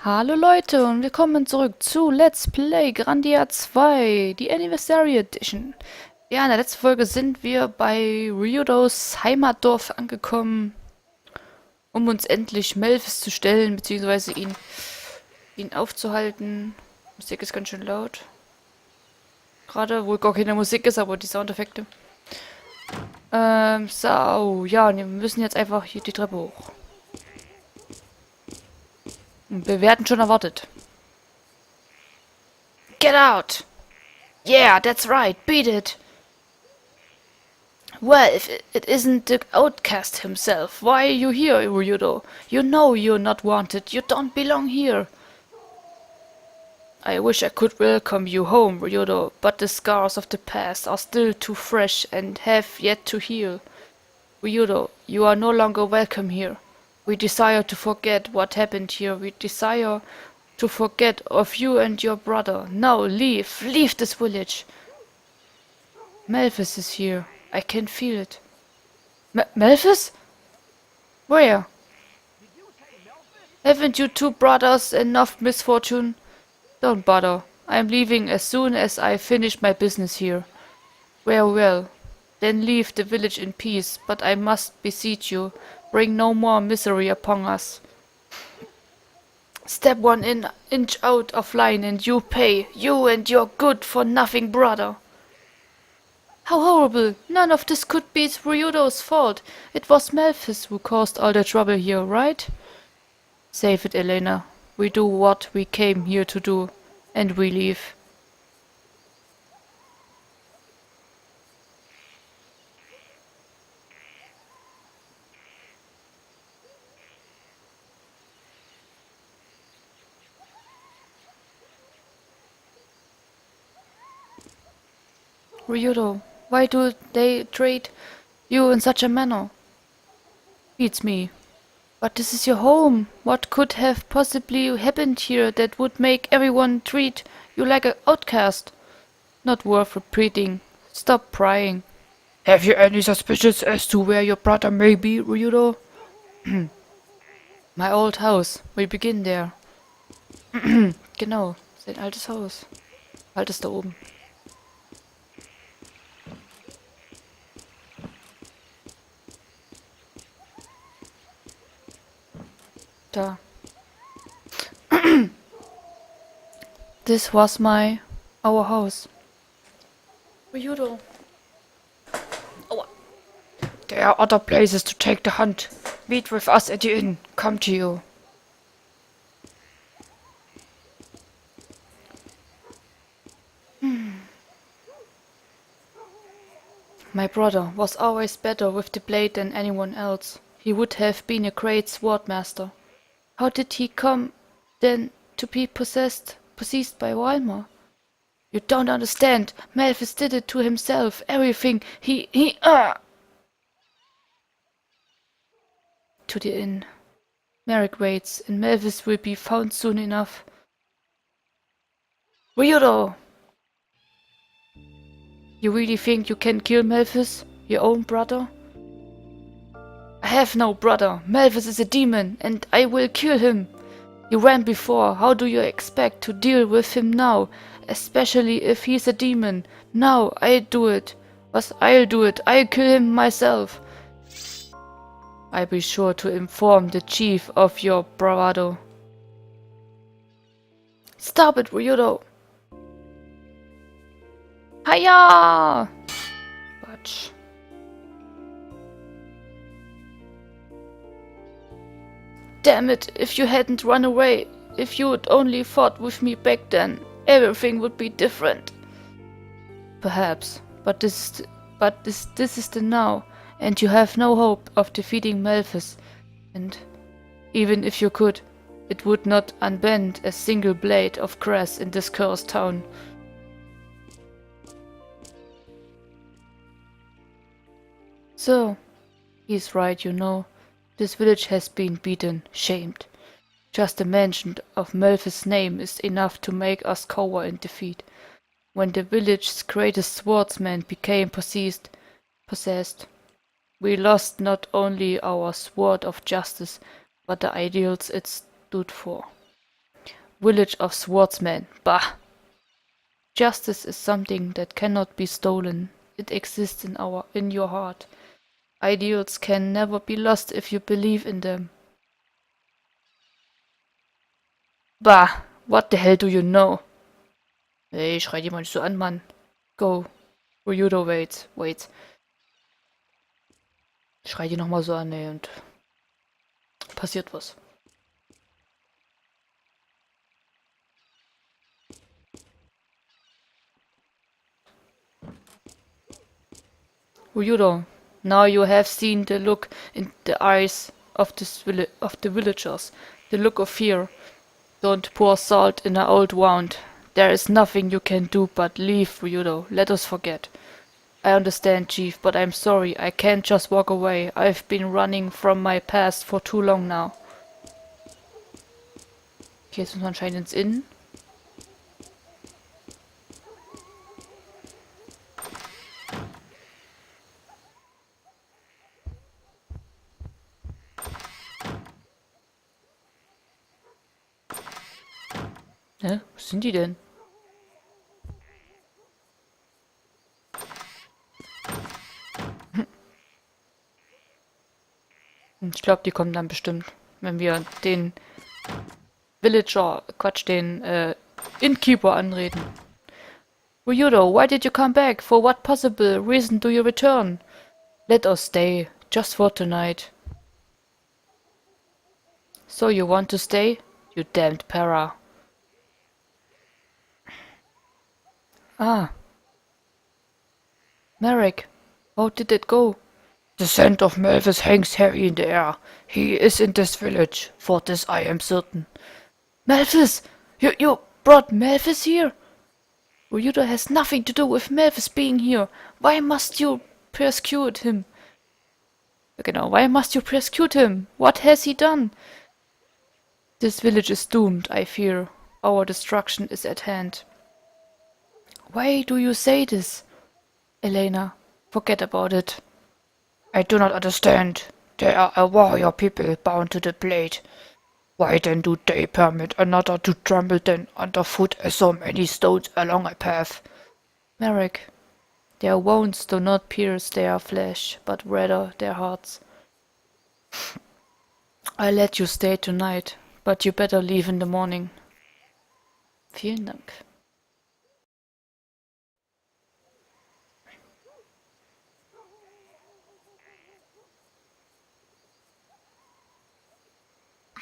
Hallo Leute und willkommen zurück zu Let's Play Grandia 2, die Anniversary Edition. Ja, in der letzten Folge sind wir bei Ryudos Heimatdorf angekommen, um uns endlich Melfis zu stellen, beziehungsweise ihn aufzuhalten. Musik ist ganz schön laut. Gerade, wo gar keine Musik ist, aber die Soundeffekte. So, ja, und wir müssen jetzt einfach hier die Treppe hoch. Und wir werden schon erwartet. Get out! Yeah, that's right, beat it! Well, if it isn't the outcast himself, why are you here, Ryudo? You know you're not wanted. You don't belong here. I wish I could welcome you home, Ryudo, but the scars of the past are still too fresh and have yet to heal. Ryudo, you are no longer welcome here. We desire to forget what happened here. We desire to forget of you and your brother. Now leave. Leave this village. Melvis is here. I can feel it. Melvis? Where? Haven't you two brothers enough misfortune? Don't bother. I'm leaving as soon as I finish my business here. Well, well. Then leave the village in peace, but I must beseech you, bring no more misery upon us. Step 1 inch out of line and you pay, you and your good-for-nothing brother. How horrible! None of this could be Ryudo's fault. It was Melfis who caused all the trouble here, right? Save it, Elena. We do what we came here to do, and we leave. Ryudo, why do they treat you in such a manner? Beats me. But this is your home. What could have possibly happened here that would make everyone treat you like an outcast? Not worth repeating. Stop prying. Have you any suspicions as to where your brother may be, Ryudo? My old house. We begin there. Genau, sein altes Haus. Altes da oben. Da. This was our house. Ryudo. Aua. There are other places to take the hunt. Meet with us at the inn. Come to you. My brother was always better with the blade than anyone else. He would have been a great swordmaster. How did he come, then, to be possessed by Walmer? You don't understand. Malthus did it to himself. Everything. To the inn. Merrick waits, and Malthus will be found soon enough. Ryudo! You really think you can kill Malthus, your own brother? I have no brother. Malthus is a demon, and I will kill him. He ran before. How do you expect to deal with him now? Especially if he's a demon. Now, I'll do it. I'll do it. I'll kill him myself. I'll be sure to inform the chief of your bravado. Stop it, Ryudo. Hiya! But... Damn it, if you hadn't run away, if you'd only fought with me back then, everything would be different. Perhaps, but this is the now, and you have no hope of defeating Malthus, and even if you could, it would not unbend a single blade of grass in this cursed town. So, he's right, you know. This village has been beaten, shamed. Just the mention of Malthus' name is enough to make us cower in defeat. When the village's greatest swordsman became possessed, we lost not only our sword of justice, but the ideals it stood for. Village of swordsmen. Bah! Justice is something that cannot be stolen. It exists in your heart. Ideals can never be lost if you believe in them. Bah! What the hell do you know? Hey, schrei die mal nicht so an, Mann. Go. Ryudo, wait. Schrei die nochmal so an, ey, und passiert was. Ryudo, now you have seen the look in the eyes of the villagers. The look of fear. Don't pour salt in an old wound. There is nothing you can do but leave, Ryudo. Let us forget. I understand, Chief, but I'm sorry. I can't just walk away. I've been running from my past for too long now. Okay, jetzt müssen wir anscheinend ins Inn. Hä? Wo sind die denn? Ich glaube, die kommen dann bestimmt, wenn wir den den Innkeeper anreden. Ryudo, why did you come back? For what possible reason do you return? Let us stay, just for tonight. So you want to stay? You damned para. Ah. Merrick, how did it go? The scent of Malthus hangs heavy in the air. He is in this village. For this I am certain. Malthus! You brought Malthus here? Ryudo has nothing to do with Malthus being here. Why must you persecute him? Genau, why must you persecute him? What has he done? This village is doomed, I fear. Our destruction is at hand. Why do you say this? Elena, forget about it. I do not understand. They are a warrior people bound to the blade. Why then do they permit another to trample them underfoot as so many stones along a path? Merrick, their wounds do not pierce their flesh, but rather their hearts. I let you stay tonight, but you better leave in the morning. Vielen Dank.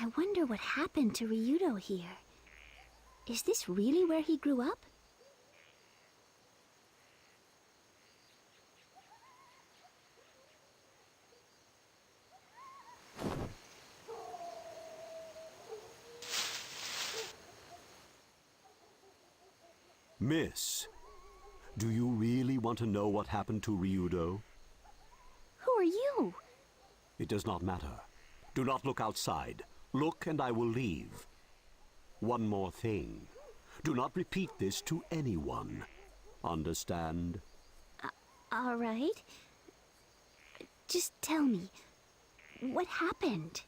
I wonder what happened to Ryudo here. Is this really where he grew up? Miss, do you really want to know what happened to Ryudo? Who are you? It does not matter. Do not look outside. Look and I will leave. One more thing. Do not repeat this to anyone. Understand? All right. Just tell me, what happened?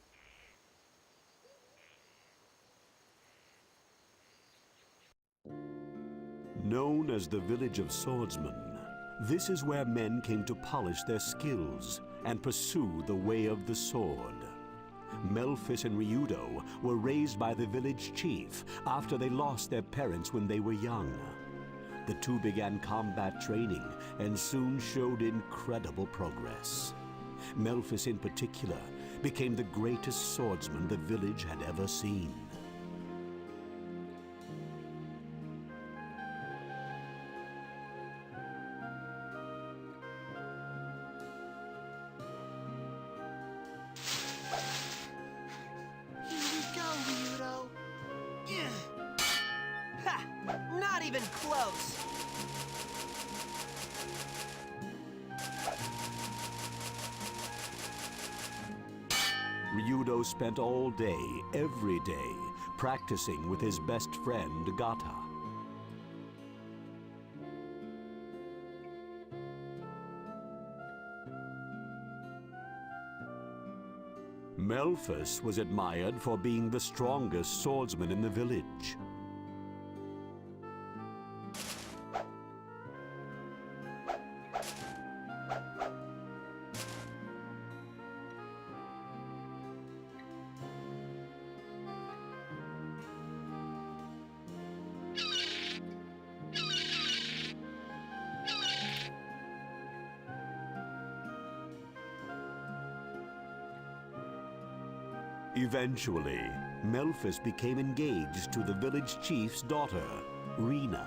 Known as the Village of Swordsmen, this is where men came to polish their skills and pursue the way of the sword. Melphis and Ryudo were raised by the village chief after they lost their parents when they were young. The two began combat training and soon showed incredible progress. Melphis in particular became the greatest swordsman the village had ever seen. Not even close. Ryudo spent all day, every day, practicing with his best friend, Gata. Melfus was admired for being the strongest swordsman in the village. Eventually, Melfus became engaged to the village chief's daughter, Rena.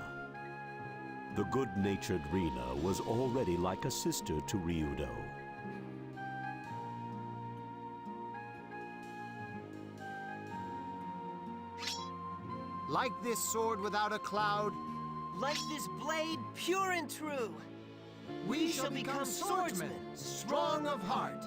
The good-natured Rena was already like a sister to Ryudo. Like this sword without a cloud, Like this blade, pure and true. we shall become swordsmen, strong of heart.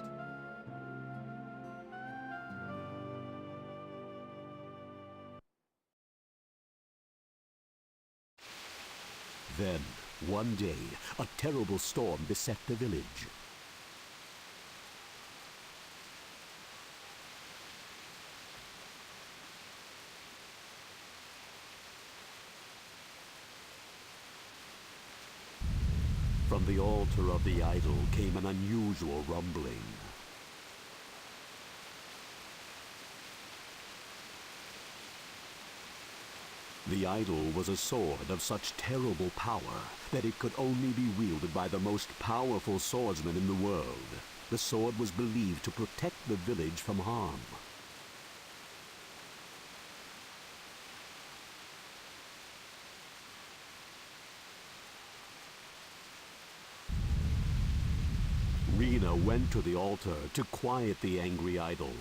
Then, one day, a terrible storm beset the village. From the altar of the idol came an unusual rumbling. The idol was a sword of such terrible power that it could only be wielded by the most powerful swordsman in the world. The sword was believed to protect the village from harm. Rena went to the altar to quiet the angry idol.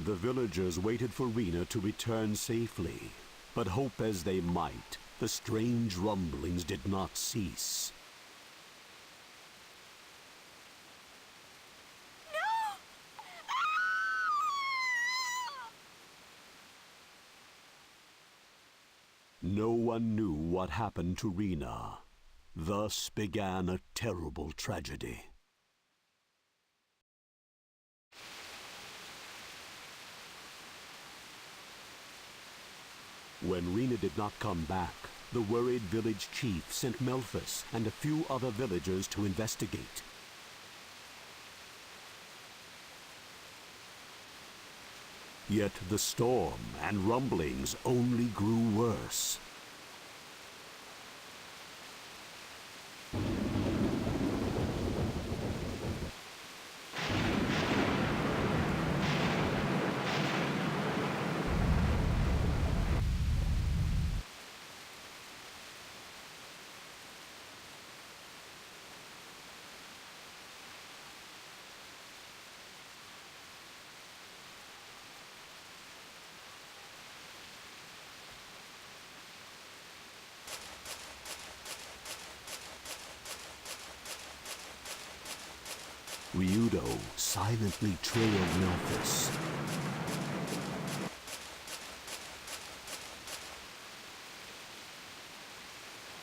The villagers waited for Rena to return safely, but hope as they might, the strange rumblings did not cease. No one knew what happened to Rena. Thus began a terrible tragedy. When Rena did not come back, the worried village chief sent Melfus and a few other villagers to investigate. Yet the storm and rumblings only grew worse. Ryudo silently trailed Melfus.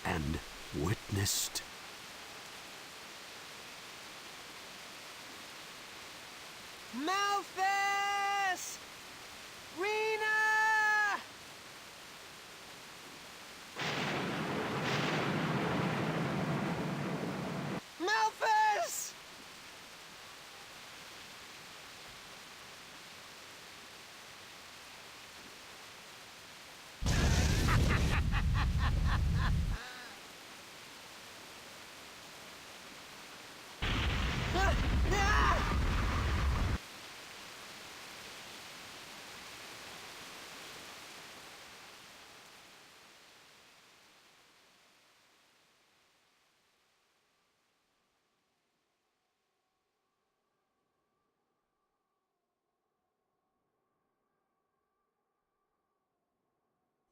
And witnessed Melfus! Rena! Melfus!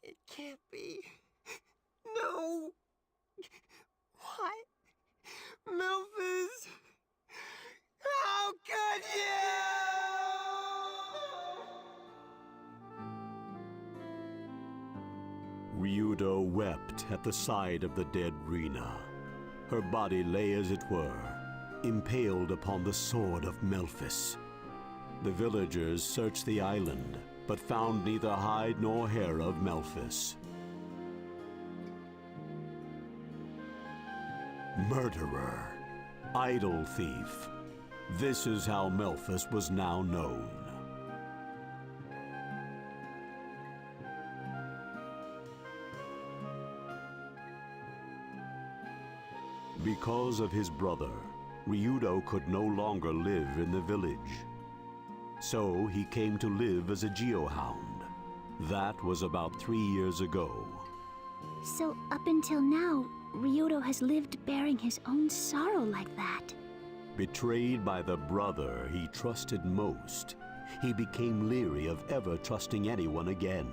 It can't be. No! What? Melfus! How could you? wept at the side of the dead Rena. Her body lay, as it were, impaled upon the sword of Melphis. The villagers searched the island, but found neither hide nor hair of Melphis. Murderer, idol thief. This is how Melphis was now known. Because of his brother, Ryudo could no longer live in the village. So he came to live as a geohound. That was about 3 years ago. So up until now, Ryudo has lived bearing his own sorrow like that. Betrayed by the brother he trusted most, he became leery of ever trusting anyone again.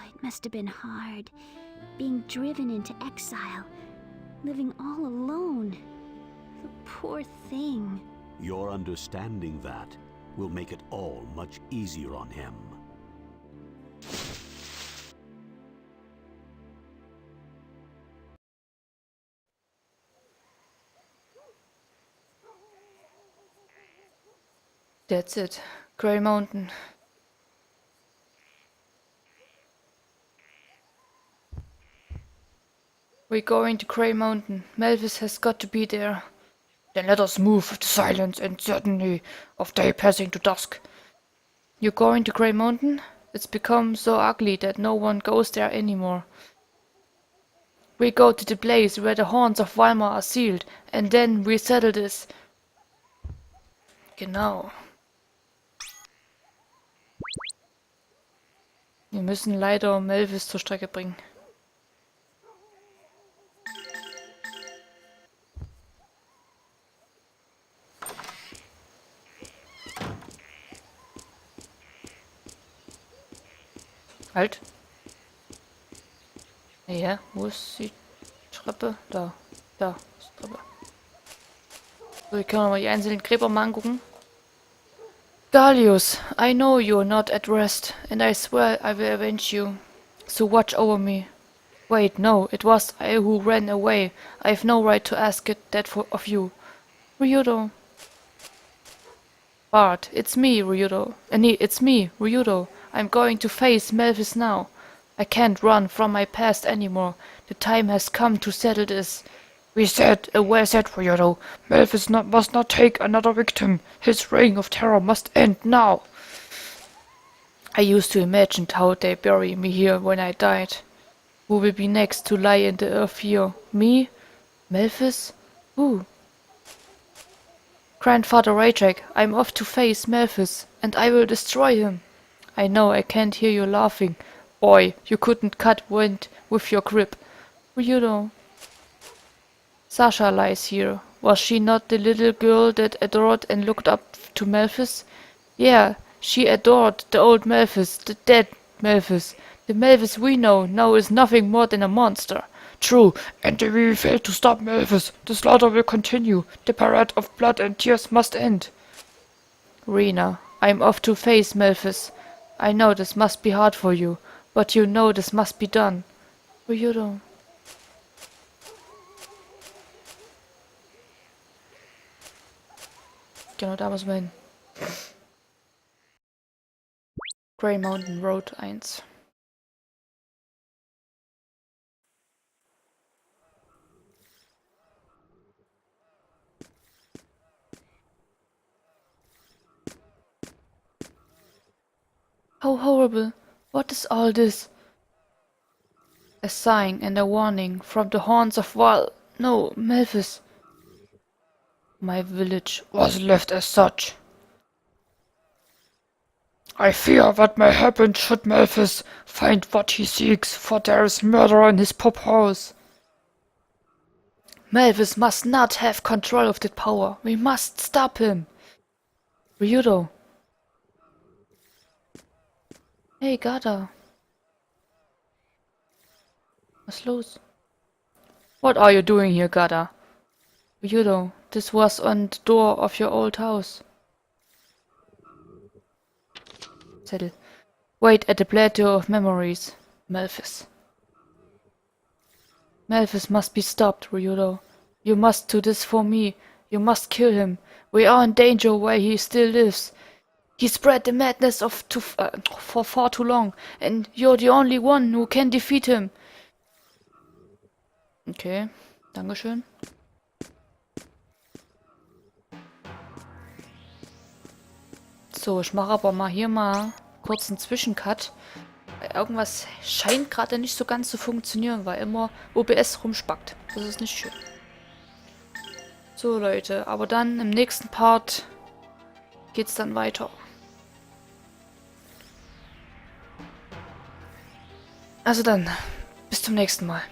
It must have been hard, being driven into exile, living all alone. The poor thing. Your understanding that will make it all much easier on him. That's it. Grey Mountain. We're going to Grey Mountain. Melphis has got to be there. Then let us move with silence and certainty of day passing to dusk. You're going to Grey Mountain? It's become so ugly that no one goes there anymore. We go to the place where the horns of Weimar are sealed, and then we settle this. Genau. Wir müssen leider Melphis zur Strecke bringen. Halt. Ja, wo ist die Treppe? Da. Da ist die Treppe. So, wir können mal die einzelnen Gräber mal angucken. Dalius, I know you're not at rest, and I swear I will avenge you. So watch over me. Wait, no, it was I who ran away. I have no right to ask that of you. Ryudo. Bart, it's me, Ryudo. It's me, Ryudo. I'm going to face Melphis now. I can't run from my past anymore. The time has come to settle this. Well said, Ryudo. Melphis must not take another victim. His reign of terror must end now. I used to imagine how they bury me here when I died. Who will be next to lie in the earth here? Me? Melphis? Who? Grandfather Rayjack, I'm off to face Melphis, and I will destroy him. I know I can't hear you laughing. Boy, you couldn't cut wind with your grip. Ryudo. Sasha lies here. Was she not the little girl that adored and looked up to Melphis? Yeah, she adored the old Melphis, the dead Melphis. The Melphis we know now is nothing more than a monster. True, and if we fail to stop Melphis, the slaughter will continue. The parade of blood and tears must end. Rena, I'm off to face Melphis. I know this must be hard for you, but you know this must be done. Ryudo. Genau, da müssen wir hin. Grey Mountain Road 1. How horrible! What is all this? A sign and a warning from the horns of No, Melphis. My village was left as such. I fear what may happen should Melphis find what he seeks, for there is murder in his pop house. Melphis must not have control of that power. We must stop him. Ryudo. Hey, Gada. Was los? What are you doing here, Gada? Ryudo, this was on the door of your old house. Zettel. Wait at the plateau of memories. Melphis. Malphus must be stopped, Ryudo. You must do this for me. You must kill him. We are in danger while he still lives. He spread the madness for far too long, and you're the only one who can defeat him. Okay, Dankeschön. So, ich mache aber mal hier mal kurz einen Zwischencut. Irgendwas scheint gerade nicht so ganz zu funktionieren, weil immer OBS rumspackt. Das ist nicht schön. So, Leute, aber dann im nächsten Part geht's dann weiter. Also dann, bis zum nächsten Mal.